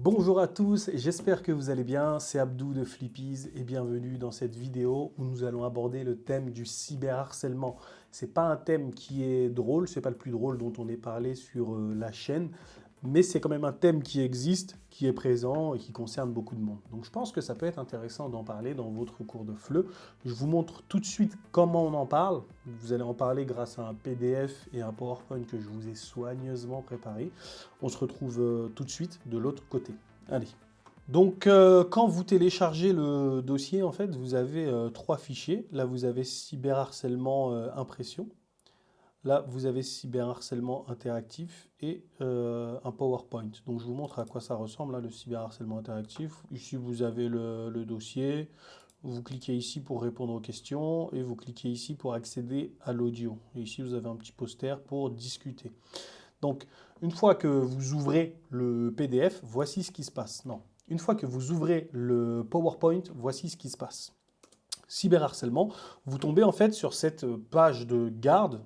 Bonjour à tous, j'espère que vous allez bien, c'est Abdou de Flippies et bienvenue dans cette vidéo où nous allons aborder le thème du cyberharcèlement. C'est pas un thème qui est drôle, c'est pas le plus drôle dont on ait parlé sur la chaîne, mais c'est quand même un thème qui existe, qui est présent et qui concerne beaucoup de monde. Donc je pense que ça peut être intéressant d'en parler dans votre cours de FLE. Je vous montre tout de suite comment on en parle. Vous allez en parler grâce à un PDF et un PowerPoint que je vous ai soigneusement préparé. On se retrouve tout de suite de l'autre côté. Allez. Donc, quand vous téléchargez le dossier, en fait, vous avez trois fichiers. Là, vous avez cyberharcèlement impression. Là, vous avez cyberharcèlement interactif et un PowerPoint. Donc, je vous montre à quoi ça ressemble, là, le cyberharcèlement interactif. Ici, vous avez le dossier. Vous cliquez ici pour répondre aux questions et vous cliquez ici pour accéder à l'audio. Et ici, vous avez un petit poster pour discuter. Donc, une fois que vous ouvrez le PDF, voici ce qui se passe. Non. Une fois que vous ouvrez le PowerPoint, voici ce qui se passe. Cyberharcèlement, vous tombez en fait sur cette page de garde,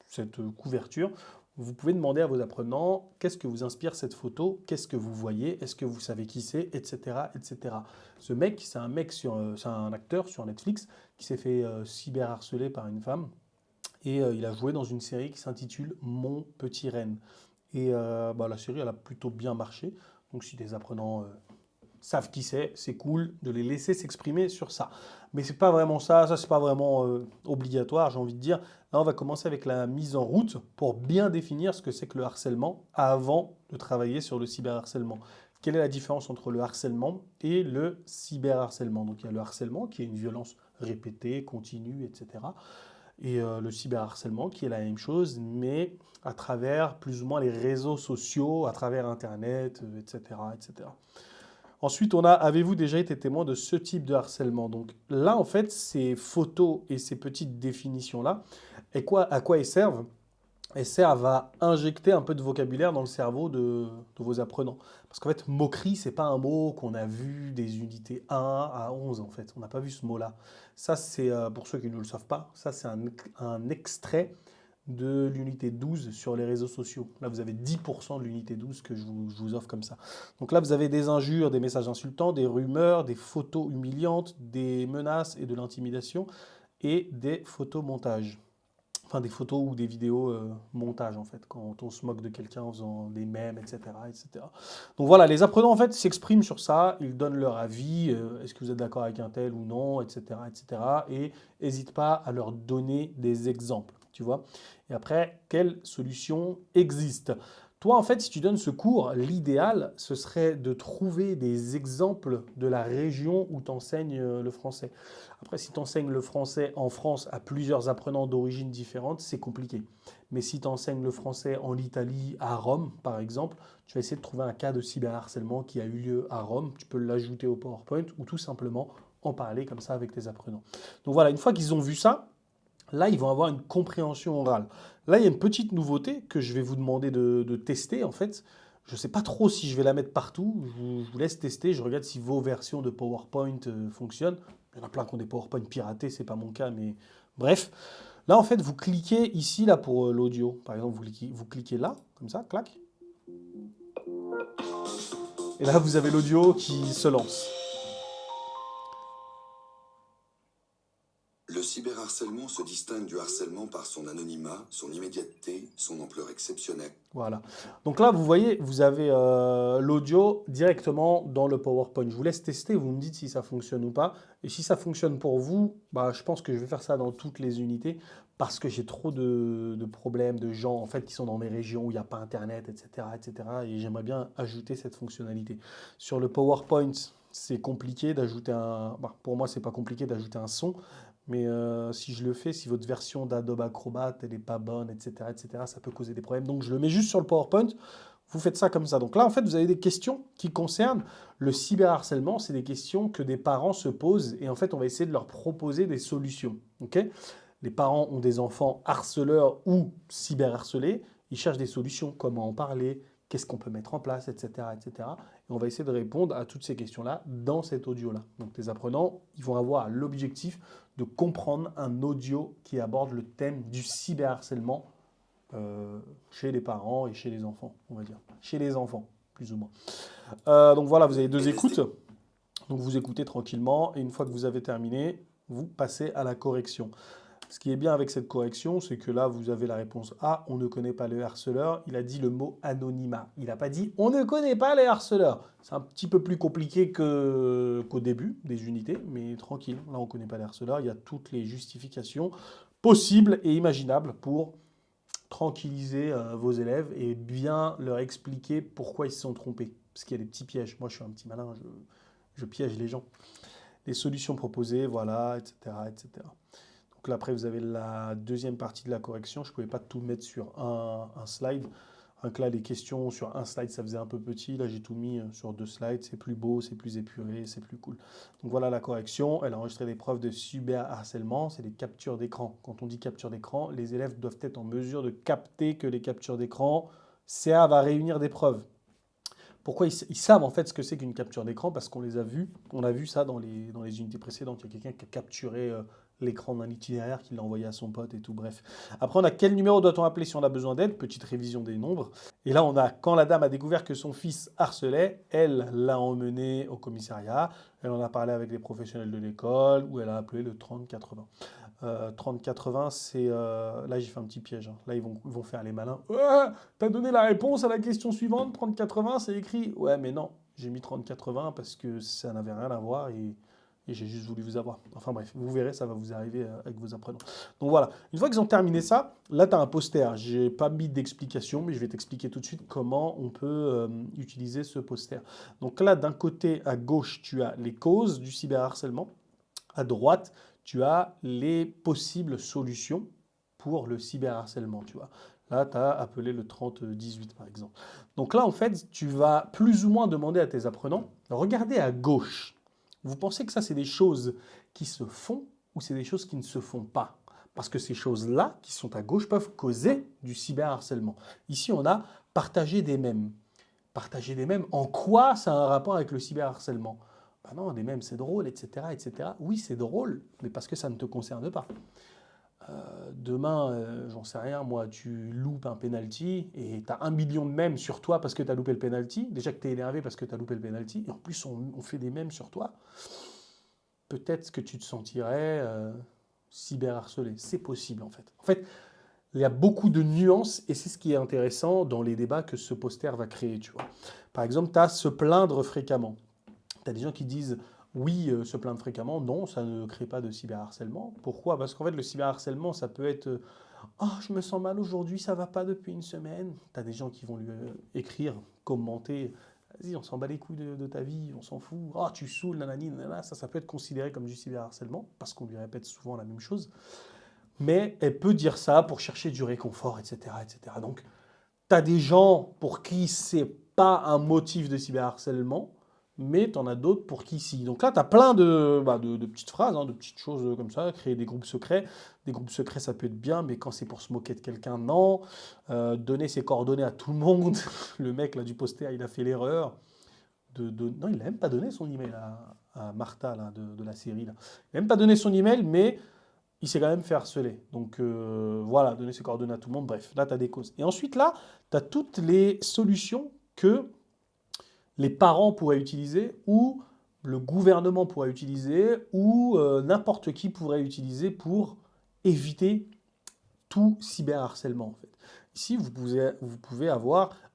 cette couverture. Vous pouvez demander à vos apprenants qu'est-ce que vous inspire cette photo, qu'est-ce que vous voyez, est-ce que vous savez qui c'est, etc., etc. Ce mec, c'est un acteur sur Netflix qui s'est fait cyberharceler par une femme. Et il a joué dans une série qui s'intitule Mon Petit Renne. Et la série, elle a plutôt bien marché. Donc si des apprenants savent qui c'est cool de les laisser s'exprimer sur ça. Mais c'est pas vraiment ça c'est pas vraiment obligatoire, j'ai envie de dire. Là, on va commencer avec la mise en route pour bien définir ce que c'est que le harcèlement avant de travailler sur le cyberharcèlement. Quelle est la différence entre le harcèlement et le cyberharcèlement? Donc il y a le harcèlement qui est une violence répétée, continue, etc. Et le cyberharcèlement qui est la même chose, mais à travers plus ou moins les réseaux sociaux, à travers Internet, etc., etc. Ensuite, on a, avez-vous déjà été témoin de ce type de harcèlement? Donc là, en fait, ces photos et ces petites définitions-là, à quoi elles servent? Elles servent à injecter un peu de vocabulaire dans le cerveau de vos apprenants. Parce qu'en fait, moquerie, c'est pas un mot qu'on a vu des unités 1 à 11, en fait. On n'a pas vu ce mot-là. Ça, c'est, pour ceux qui ne le savent pas, ça, c'est un extrait de l'unité 12 sur les réseaux sociaux. Là, vous avez 10% de l'unité 12 que je vous offre comme ça. Donc là, vous avez des injures, des messages insultants, des rumeurs, des photos humiliantes, des menaces et de l'intimidation, et des photomontages. Enfin, des photos ou des vidéos montage, en fait, quand on se moque de quelqu'un en faisant des mèmes, etc., etc. Donc voilà, les apprenants, en fait, s'expriment sur ça, ils donnent leur avis, est-ce que vous êtes d'accord avec un tel ou non, etc., etc., et n'hésitent pas à leur donner des exemples, tu vois. Et après, quelles solutions existent? Toi, en fait, si tu donnes ce cours, l'idéal, ce serait de trouver des exemples de la région où tu enseignes le français. Après, si tu enseignes le français en France à plusieurs apprenants d'origines différentes, c'est compliqué. Mais si tu enseignes le français en Italie, à Rome, par exemple, tu vas essayer de trouver un cas de cyberharcèlement qui a eu lieu à Rome. Tu peux l'ajouter au PowerPoint ou tout simplement en parler comme ça avec tes apprenants. Donc voilà, une fois qu'ils ont vu ça, là, ils vont avoir une compréhension orale. Là, il y a une petite nouveauté que je vais vous demander de tester, en fait. Je ne sais pas trop si je vais la mettre partout. Je vous laisse tester. Je regarde si vos versions de PowerPoint fonctionnent. Il y en a plein qui ont des PowerPoint piratés, c'est pas mon cas, mais bref. Là, en fait, vous cliquez ici là pour l'audio. Par exemple, vous cliquez là, comme ça, clac. Et là, vous avez l'audio qui se lance. Le cyberharcèlement se distingue du harcèlement par son anonymat, son immédiateté, son ampleur exceptionnelle. Voilà. Donc là, vous voyez, vous avez l'audio directement dans le PowerPoint. Je vous laisse tester, vous me dites si ça fonctionne ou pas. Et si ça fonctionne pour vous, bah, je pense que je vais faire ça dans toutes les unités parce que j'ai trop de problèmes de gens en fait qui sont dans des régions où il n'y a pas Internet, etc., etc. Et j'aimerais bien ajouter cette fonctionnalité. Sur le PowerPoint, c'est compliqué d'ajouter un... Bah, pour moi, c'est pas compliqué d'ajouter un son. Mais si je le fais, si votre version d'Adobe Acrobat elle n'est pas bonne, etc., ça peut causer des problèmes. Donc je le mets juste sur le PowerPoint. Vous faites ça comme ça. Donc là, en fait, vous avez des questions qui concernent le cyberharcèlement. C'est des questions que des parents se posent et en fait, on va essayer de leur proposer des solutions. Ok? Les parents ont des enfants harceleurs ou cyberharcelés. Ils cherchent des solutions, comment en parler, qu'est-ce qu'on peut mettre en place, etc., etc. Et on va essayer de répondre à toutes ces questions-là dans cet audio-là. Donc les apprenants, ils vont avoir l'objectif de comprendre un audio qui aborde le thème du cyberharcèlement chez les parents et chez les enfants, on va dire. Chez les enfants. plus ou moins. Donc voilà, vous avez 2 écoutes. Donc vous écoutez tranquillement et une fois que vous avez terminé, vous passez à la correction. Ce qui est bien avec cette correction, c'est que là, vous avez la réponse A, on ne connaît pas le harceleur. Il a dit le mot anonymat. Il n'a pas dit on ne connaît pas les harceleurs. C'est un petit peu plus compliqué qu'au début des unités, mais tranquille. Là, on ne connaît pas les harceleurs. Il y a toutes les justifications possibles et imaginables pour tranquilliser vos élèves et bien leur expliquer pourquoi ils se sont trompés. Parce qu'il y a des petits pièges. Moi, je suis un petit malin, je piège les gens. Les solutions proposées, voilà, etc., etc. Donc là, après, vous avez la deuxième partie de la correction. Je ne pouvais pas tout mettre sur un slide. Donc là, les questions sur un slide, ça faisait un peu petit. Là, j'ai tout mis sur 2 slides. C'est plus beau, c'est plus épuré, c'est plus cool. Donc voilà la correction. Elle a enregistré des preuves de cyberharcèlement. C'est des captures d'écran. Quand on dit capture d'écran, les élèves doivent être en mesure de capter que les captures d'écran servent à réunir des preuves. Pourquoi ils savent en fait ce que c'est qu'une capture d'écran? Parce qu'on les a vus. On a vu ça dans les unités précédentes. Il y a quelqu'un qui a capturé l'écran d'un itinéraire, qui l'a envoyé à son pote et tout. Bref. Après, on a quel numéro doit-on appeler si on a besoin d'aide? Petite révision des nombres. Et là, on a quand la dame a découvert que son fils harcelait, elle l'a emmené au commissariat. Elle en a parlé avec les professionnels de l'école ou elle a appelé le 3080. 3080, c'est... là, j'ai fait un petit piège. Hein. Là, ils vont faire les malins. T'as donné la réponse à la question suivante, 3080, c'est écrit. Ouais, mais non, j'ai mis 3080 parce que ça n'avait rien à voir et j'ai juste voulu vous avoir. Enfin bref, vous verrez, ça va vous arriver avec vos apprenants. Donc voilà, une fois qu'ils ont terminé ça, là, tu as un poster. Je n'ai pas mis d'explication, mais je vais t'expliquer tout de suite comment on peut utiliser ce poster. Donc là, d'un côté, à gauche, tu as les causes du cyberharcèlement. À droite, tu as les possibles solutions pour le cyberharcèlement, tu vois. Là, tu as appelé le 3018, par exemple. Donc là, en fait, tu vas plus ou moins demander à tes apprenants, regardez à gauche. Vous pensez que ça, c'est des choses qui se font ou c'est des choses qui ne se font pas? Parce que ces choses-là, qui sont à gauche, peuvent causer du cyberharcèlement. Ici, on a partagé des mèmes. Partager des mèmes, en quoi ça a un rapport avec le cyberharcèlement? Ben non, des mèmes, c'est drôle, etc., etc. Oui, c'est drôle, mais parce que ça ne te concerne pas. Demain, j'en sais rien, moi, tu loupes un penalty et tu as 1 million de mèmes sur toi parce que tu as loupé le penalty. Déjà que tu es énervé parce que tu as loupé le penalty. Et en plus, on fait des mèmes sur toi. Peut-être que tu te sentirais cyberharcelé. C'est possible, en fait. En fait, il y a beaucoup de nuances et c'est ce qui est intéressant dans les débats que ce poster va créer, tu vois. Par exemple, tu as se plaindre fréquemment. Tu as des gens qui disent oui, se plaindre fréquemment. Non, ça ne crée pas de cyberharcèlement. Pourquoi? Parce qu'en fait, le cyberharcèlement, ça peut être oh, je me sens mal aujourd'hui, ça va pas depuis une semaine. Tu as des gens qui vont lui écrire, commenter. Vas-y, on s'en bat les couilles de ta vie, on s'en fout. Oh, tu saoules, nanani, nanana. Ça peut être considéré comme du cyberharcèlement parce qu'on lui répète souvent la même chose. Mais elle peut dire ça pour chercher du réconfort, etc., etc. Donc, tu as des gens pour qui c'est pas un motif de cyberharcèlement, mais tu en as d'autres pour qui si. Donc là, tu as plein de petites phrases, hein, de petites choses comme ça, créer des groupes secrets. Des groupes secrets, ça peut être bien, mais quand c'est pour se moquer de quelqu'un, non. Donner ses coordonnées à tout le monde. Le mec là, du poster, il a fait l'erreur. Non, il n'a même pas donné son email à Martha là, de la série. Là. Il n'a même pas donné son email, mais il s'est quand même fait harceler. Donc voilà, donner ses coordonnées à tout le monde. Bref, là, tu as des causes. Et ensuite, là, tu as toutes les solutions que les parents pourraient utiliser ou le gouvernement pourrait utiliser ou n'importe qui pourrait utiliser pour éviter tout cyberharcèlement. En fait. Ici, vous pouvez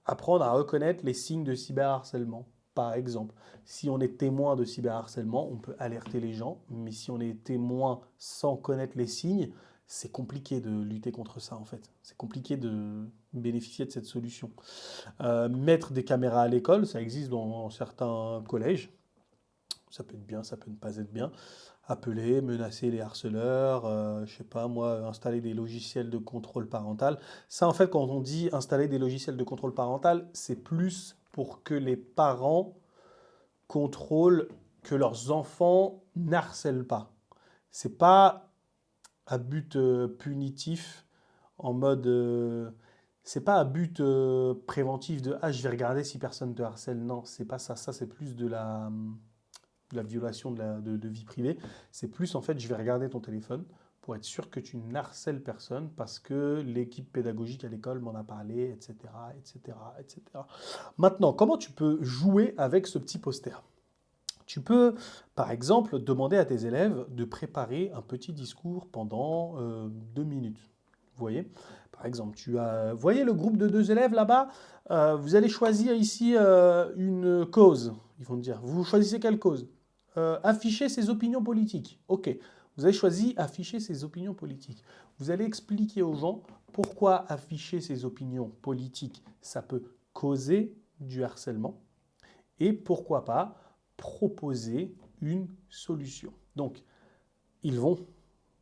apprendre à reconnaître les signes de cyberharcèlement. Par exemple, si on est témoin de cyberharcèlement, on peut alerter les gens, mais si on est témoin sans connaître les signes, c'est compliqué de lutter contre ça en fait. C'est compliqué de bénéficier de cette solution. Mettre des caméras à l'école, ça existe dans certains collèges. Ça peut être bien, ça peut ne pas être bien. Appeler, menacer les harceleurs, je sais pas moi, installer des logiciels de contrôle parental. Ça en fait, quand on dit installer des logiciels de contrôle parental, c'est plus pour que les parents contrôlent que leurs enfants n'harcèlent pas. C'est pas à but punitif, en mode... c'est pas à but préventif de « Ah, je vais regarder si personne te harcèle ». Non, c'est pas ça. Ça, c'est plus de la violation de vie privée. C'est plus, en fait, je vais regarder ton téléphone pour être sûr que tu n'harcèles personne parce que l'équipe pédagogique à l'école m'en a parlé, etc., etc., etc. Maintenant, comment tu peux jouer avec ce petit poster? Tu peux, par exemple, demander à tes élèves de préparer un petit discours pendant 2 minutes. Vous voyez? Par exemple, vous voyez le groupe de 2 élèves là-bas? Vous allez choisir ici une cause. Ils vont te dire, vous choisissez quelle cause? Afficher ses opinions politiques. Ok, vous avez choisi afficher ses opinions politiques. Vous allez expliquer aux gens pourquoi afficher ses opinions politiques, ça peut causer du harcèlement et pourquoi pas proposer une solution. Donc, ils vont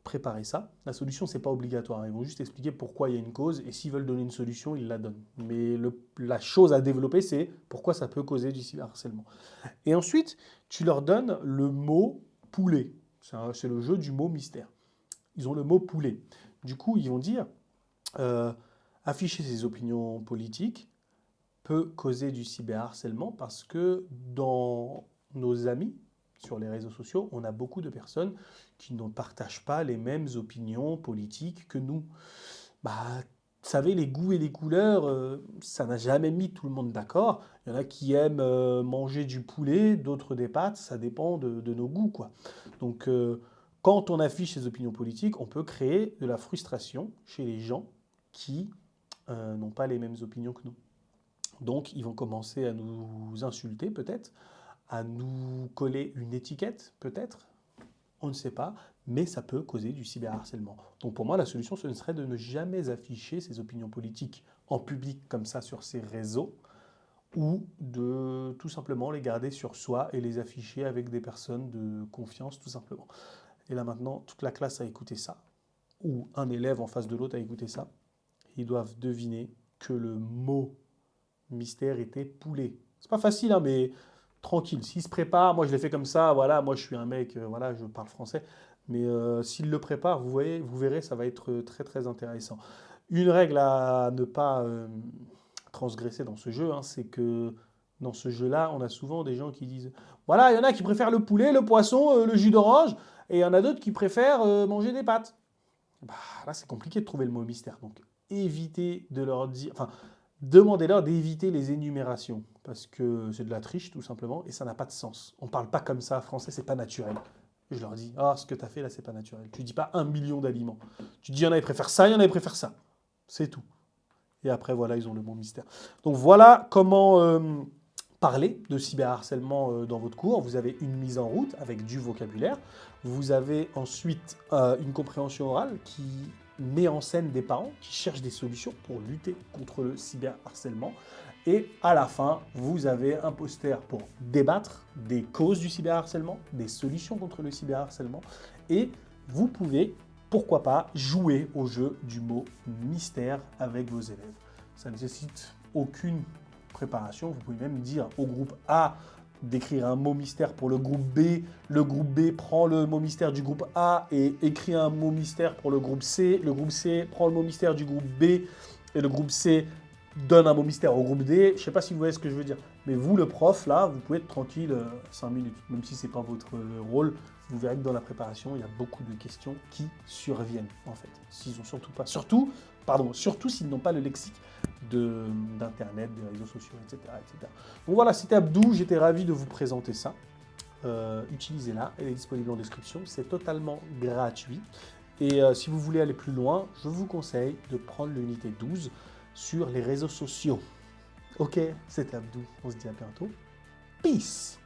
préparer ça. La solution, ce n'est pas obligatoire. Ils vont juste expliquer pourquoi il y a une cause et s'ils veulent donner une solution, ils la donnent. Mais la chose à développer, c'est pourquoi ça peut causer du cyberharcèlement. Et ensuite, tu leur donnes le mot poulet. C'est le jeu du mot mystère. Ils ont le mot poulet. Du coup, ils vont dire afficher ses opinions politiques peut causer du cyberharcèlement parce que dans nos amis, sur les réseaux sociaux, on a beaucoup de personnes qui ne partagent pas les mêmes opinions politiques que nous. Vous savez, les goûts et les couleurs, ça n'a jamais mis tout le monde d'accord. Il y en a qui aiment manger du poulet, d'autres des pâtes, ça dépend de nos goûts, quoi. Donc, quand on affiche ses opinions politiques, on peut créer de la frustration chez les gens qui n'ont pas les mêmes opinions que nous. Donc, ils vont commencer à nous insulter, peut-être, à nous coller une étiquette, peut-être, on ne sait pas, mais ça peut causer du cyberharcèlement. Donc pour moi, la solution, ce serait de ne jamais afficher ses opinions politiques en public comme ça sur ses réseaux, ou de tout simplement les garder sur soi et les afficher avec des personnes de confiance, tout simplement. Et là maintenant, toute la classe a écouté ça, ou un élève en face de l'autre a écouté ça. Ils doivent deviner que le mot mystère était poulet. C'est pas facile, hein, mais tranquille. S'il se prépare, moi je l'ai fait comme ça, voilà, moi je suis un mec, voilà, je parle français. Mais s'il le prépare, vous verrez, ça va être très très intéressant. Une règle à ne pas transgresser dans ce jeu, hein, c'est que dans ce jeu-là, on a souvent des gens qui disent, voilà, il y en a qui préfèrent le poulet, le poisson, le jus d'orange, et il y en a d'autres qui préfèrent manger des pâtes. Là, c'est compliqué de trouver le mot mystère. Donc, évitez de leur dire, enfin, demandez-leur d'éviter les énumérations, parce que c'est de la triche tout simplement, et ça n'a pas de sens. On ne parle pas comme ça, français, c'est pas naturel. Je leur dis, ce que tu as fait là, c'est pas naturel. Tu dis pas 1 million d'aliments. Tu dis, il y en a qui préfèrent ça, il y en a qui préfèrent ça. C'est tout. Et après, voilà, ils ont le mot mystère. Donc voilà comment parler de cyberharcèlement dans votre cours. Vous avez une mise en route avec du vocabulaire. Vous avez ensuite une compréhension orale qui met en scène des parents qui cherchent des solutions pour lutter contre le cyberharcèlement. Et à la fin, vous avez un poster pour débattre des causes du cyberharcèlement, des solutions contre le cyberharcèlement. Et vous pouvez, pourquoi pas, jouer au jeu du mot mystère avec vos élèves. Ça ne nécessite aucune préparation. Vous pouvez même dire au groupe A d'écrire un mot mystère pour le groupe B. Le groupe B prend le mot mystère du groupe A et écrit un mot mystère pour le groupe C. Le groupe C prend le mot mystère du groupe B et le groupe C donne un mot mystère au groupe D. Je ne sais pas si vous voyez ce que je veux dire. Mais vous, le prof, là, vous pouvez être tranquille 5 minutes. Même si ce n'est pas votre rôle, vous verrez que dans la préparation, il y a beaucoup de questions qui surviennent, en fait. S'ils ont surtout s'ils n'ont pas le lexique d'Internet, des réseaux sociaux, etc., etc. Donc voilà, c'était Abdou, j'étais ravi de vous présenter ça. Utilisez-la, elle est disponible en description, c'est totalement gratuit. Et si vous voulez aller plus loin, je vous conseille de prendre l'unité 12 sur les réseaux sociaux. Ok, c'était Abdou, on se dit à bientôt. Peace!